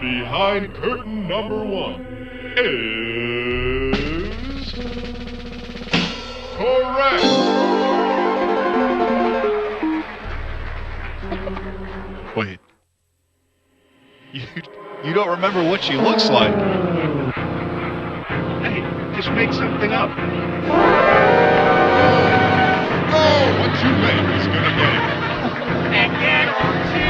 Behind curtain number 1 is... correct! Wait. You don't remember what she looks like? Hey, just make something up. Oh, what you make is gonna get it. And get on too.